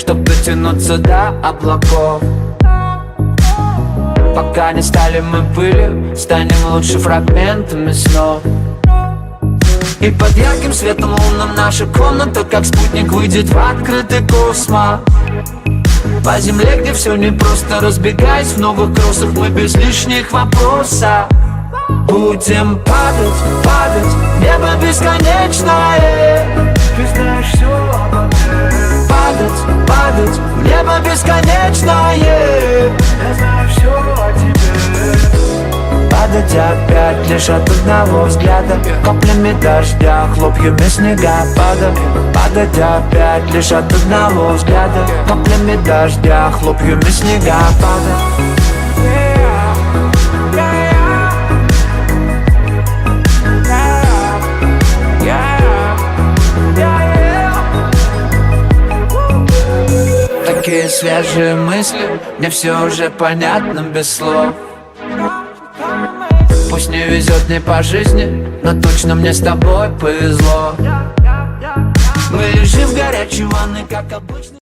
чтоб дотянуться до облаков. Пока не стали мы пылью, станем лучше фрагментами снов. И под ярким светом лунным наша комната, как спутник, выйдет в открытый космос. По земле, где все непросто, разбегаясь в новых кроссах, мы без лишних вопросов будем падать, падать, небо бесконечное. Ты знаешь все обо мне. Падать, падать, небо бесконечное. Я знаю все о тебе. Падать опять лишь от одного взгляда, каплями дождя, хлопьями снега. Падать опять лишь от одного взгляда, каплями дождя, хлопьями снега. Такие свежие мысли, мне все уже понятно без слов. Пусть не везет мне по жизни, но точно мне с тобой повезло. Мы лежим в горячей ванной, как обычно.